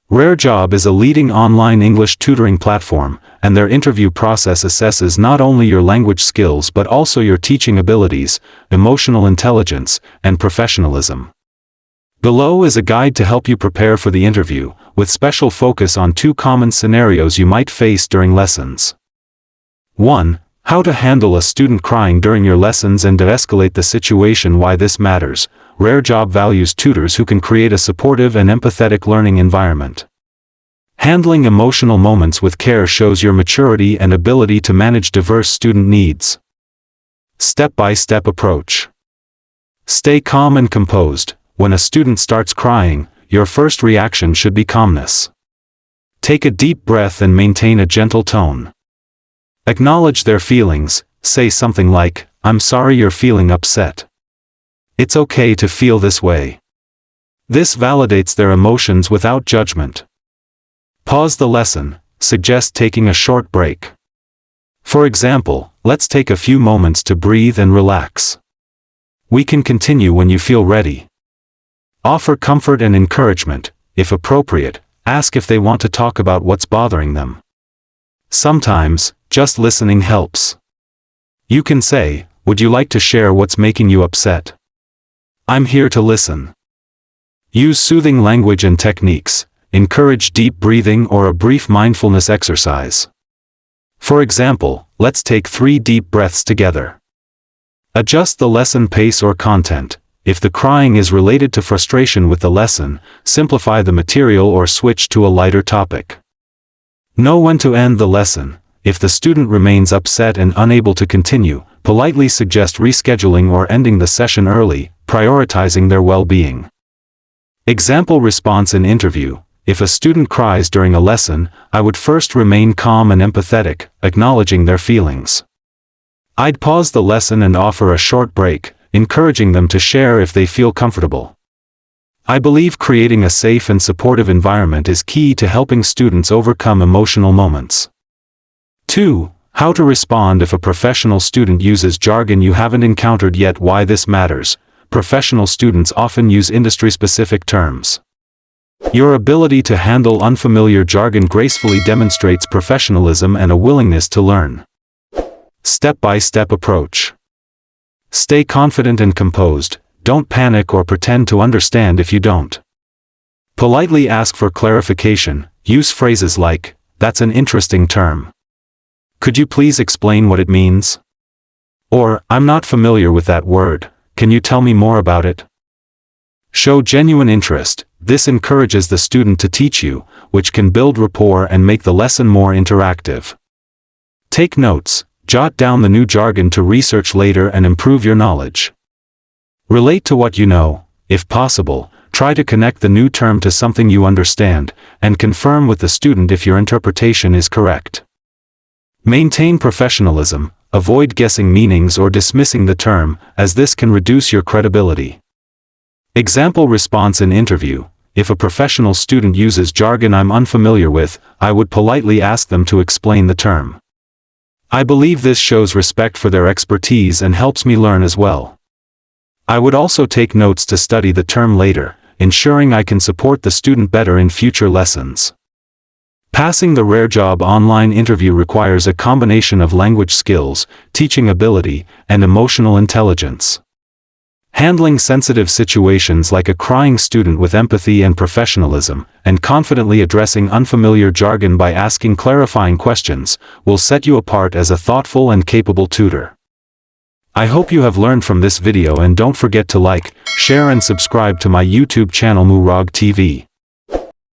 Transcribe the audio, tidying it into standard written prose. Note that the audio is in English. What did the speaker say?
Rarejob is a leading online English tutoring platform, and their interview process assesses not only your language skills but also your teaching abilities, emotional intelligence, and professionalism. Below is a guide to help you prepare for the interview, with special focus on 2 common scenarios you might face during lessons. 1. How to handle a student crying during your lessons and de-escalate the situation. Why this matters. Rarejob values tutors who can create a supportive and empathetic learning environment. Handling emotional moments with care shows your maturity and ability to manage diverse student needs. Step-by-step approach. Stay calm and composed. When a student starts crying, your first reaction should be calmness. Take a deep breath and maintain a gentle tone. Acknowledge their feelings. Say something like, "I'm sorry you're feeling upset. It's okay to feel this way." This validates their emotions without judgment. Pause the lesson. Suggest taking a short break. For example, let's take a few moments to breathe and relax. We can continue when you feel ready. Offer comfort and encouragement. If appropriate, ask if they want to talk about what's bothering them. Sometimes, just listening helps. You can say, "Would you like to share what's making you upset? I'm here to listen." Use soothing language and techniques. Encourage deep breathing or a brief mindfulness exercise. For example, let's take 3 deep breaths together. Adjust the lesson pace or content. If the crying is related to frustration with the lesson, simplify the material or switch to a lighter topic. Know when to end the lesson. If the student remains upset and unable to continue, politely suggest rescheduling or ending the session early, prioritizing their well-being. Example response in interview. If a student cries during a lesson, I would first remain calm and empathetic, acknowledging their feelings. I'd pause the lesson and offer a short break, encouraging them to share if they feel comfortable. I believe creating a safe and supportive environment is key to helping students overcome emotional moments. 2. How to respond if a professional student uses jargon you haven't encountered yet. Why this matters. Professional students often use industry-specific terms. Your ability to handle unfamiliar jargon gracefully demonstrates professionalism and a willingness to learn. Step-by-step approach. Stay confident and composed. Don't panic or pretend to understand if you don't. Politely ask for clarification. Use phrases like, "That's an interesting term. Could you please explain what it means?" Or, "I'm not familiar with that word. Can you tell me more about it?" Show genuine interest. This encourages the student to teach you, which can build rapport and make the lesson more interactive. Take notes. Jot down the new jargon to research later and improve your knowledge. Relate to what you know. If possible, try to connect the new term to something you understand, and confirm with the student if your interpretation is correct. Maintain professionalism. Avoid guessing meanings or dismissing the term, as this can reduce your credibility. Example response in interview. If a professional student uses jargon I'm unfamiliar with, I would politely ask them to explain the term. I believe this shows respect for their expertise and helps me learn as well. I would also take notes to study the term later, ensuring I can support the student better in future lessons. Passing the Rarejob online interview requires a combination of language skills, teaching ability, and emotional intelligence. Handling sensitive situations like a crying student with empathy and professionalism, and confidently addressing unfamiliar jargon by asking clarifying questions, will set you apart as a thoughtful and capable tutor. I hope you have learned from this video, and don't forget to like, share and subscribe to my YouTube channel Murag TV.